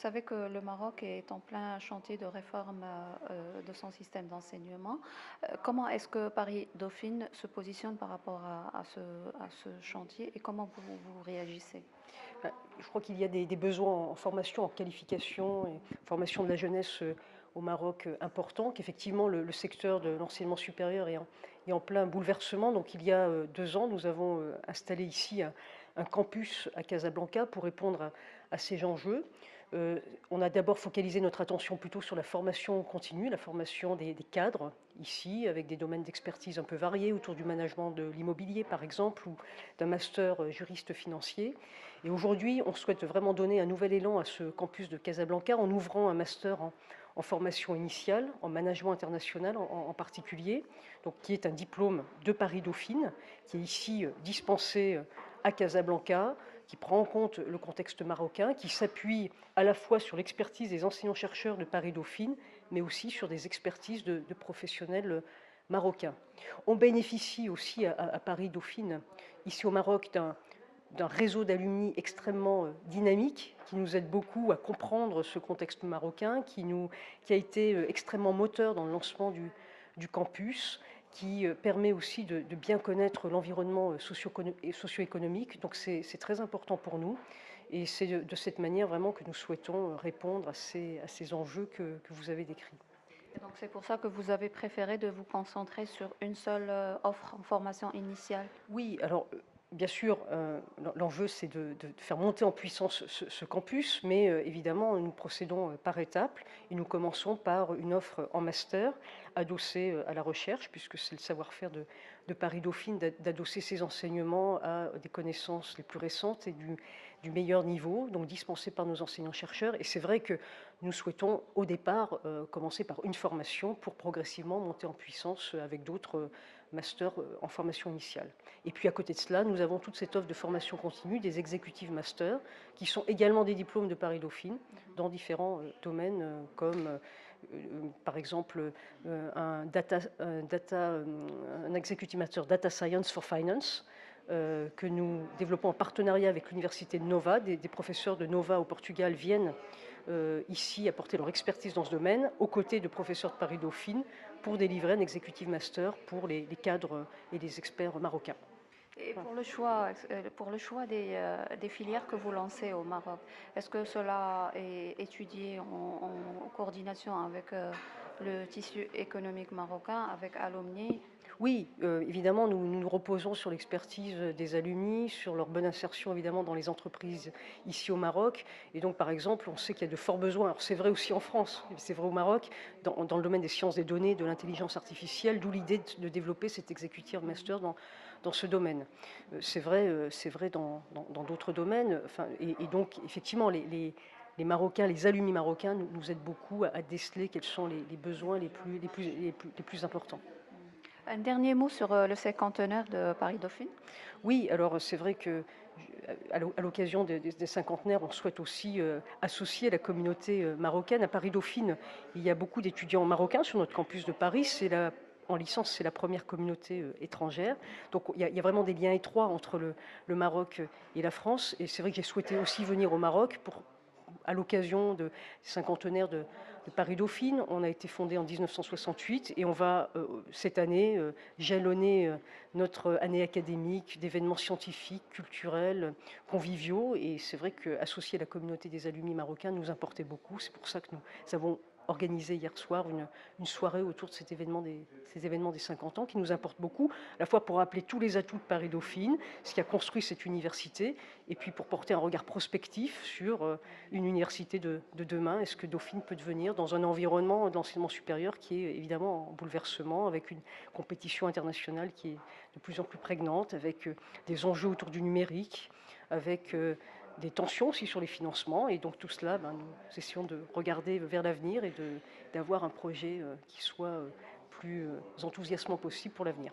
savez que le Maroc est en plein chantier de réforme de son système d'enseignement. Comment est-ce que Paris-Dauphine se positionne par rapport à ce chantier et comment vous réagissez? Je crois qu'il y a des besoins en formation, en qualification et formation de la jeunesse au Maroc importants, qu'effectivement le secteur de l'enseignement supérieur est en plein bouleversement. Donc il y a 2 ans, nous avons installé ici un campus à Casablanca pour répondre à ces enjeux. On a d'abord focalisé notre attention plutôt sur la formation continue, la formation des cadres ici, avec des domaines d'expertise un peu variés autour du management de l'immobilier par exemple, ou d'un master juriste financier. Et aujourd'hui, on souhaite vraiment donner un nouvel élan à ce campus de Casablanca en ouvrant un master en formation initiale, en management international en particulier, donc qui est un diplôme de Paris-Dauphine, qui est ici dispensé à Casablanca, qui prend en compte le contexte marocain, qui s'appuie à la fois sur l'expertise des enseignants-chercheurs de Paris-Dauphine, mais aussi sur des expertises de professionnels marocains. On bénéficie aussi à Paris-Dauphine, ici au Maroc, d'un réseau d'alumni extrêmement dynamique, qui nous aide beaucoup à comprendre ce contexte marocain, qui a été extrêmement moteur dans le lancement du campus, qui permet aussi de bien connaître l'environnement socio-économique. Donc c'est très important pour nous. Et c'est de cette manière vraiment que nous souhaitons répondre à ces enjeux que vous avez décrits. Et donc c'est pour ça que vous avez préféré de vous concentrer sur une seule offre en formation initiale. Oui, alors bien sûr, l'enjeu c'est de faire monter en puissance ce campus, mais évidemment nous procédons par étapes et nous commençons par une offre en master adossée à la recherche, puisque c'est le savoir-faire de Paris-Dauphine d'adosser ses enseignements à des connaissances les plus récentes et du meilleur niveau, donc dispensées par nos enseignants-chercheurs. Et c'est vrai que nous souhaitons au départ commencer par une formation pour progressivement monter en puissance avec d'autres masters en formation initiale. Et puis à côté de cela, nous avons toute cette offre de formation continue, des executive masters, qui sont également des diplômes de Paris-Dauphine dans différents domaines comme par exemple un executive master Data Science for Finance, que nous développons en partenariat avec l'université de Nova. Des professeurs de Nova au Portugal viennent ici apporter leur expertise dans ce domaine, aux côtés de professeurs de Paris-Dauphine, pour délivrer un executive master pour les cadres et les experts marocains. Et pour le choix des filières que vous lancez au Maroc, est-ce que cela est étudié en coordination avec le tissu économique marocain, avec Alumni? Oui, évidemment, nous nous reposons sur l'expertise des alumni, sur leur bonne insertion évidemment dans les entreprises ici au Maroc. Et donc, par exemple, on sait qu'il y a de forts besoins. Alors, c'est vrai aussi en France, c'est vrai au Maroc, dans le domaine des sciences des données, de l'intelligence artificielle, d'où l'idée de développer cet executive master dans ce domaine. C'est vrai dans d'autres domaines. Enfin, et donc, effectivement, les Marocains, les alumni marocains nous aident beaucoup à déceler quels sont les besoins les plus importants. Un dernier mot sur le cinquantenaire de Paris-Dauphine. Oui, alors c'est vrai que à l'occasion des cinquantenaires, on souhaite aussi associer la communauté marocaine. À Paris-Dauphine, il y a beaucoup d'étudiants marocains sur notre campus de Paris. En licence, c'est la première communauté étrangère. Donc il y a vraiment des liens étroits entre le Maroc et la France. Et c'est vrai que j'ai souhaité aussi venir au Maroc à l'occasion du cinquantenaire de Paris-Dauphine. On a été fondé en 1968 et on va cette année jalonner notre année académique d'événements scientifiques, culturels, conviviaux. Et c'est vrai qu'associer la communauté des alumni marocains nous importait beaucoup. C'est pour ça que nous avons organisé hier soir une soirée autour de ces événements des 50 ans qui nous importent beaucoup, à la fois pour rappeler tous les atouts de Paris-Dauphine, ce qui a construit cette université, et puis pour porter un regard prospectif sur une université de demain. Est-ce que Dauphine peut devenir dans un environnement de l'enseignement supérieur qui est évidemment en bouleversement, avec une compétition internationale qui est de plus en plus prégnante, avec des enjeux autour du numérique, avec des tensions aussi sur les financements. Et donc tout cela, nous essayons de regarder vers l'avenir et d'avoir un projet qui soit plus enthousiasmant possible pour l'avenir.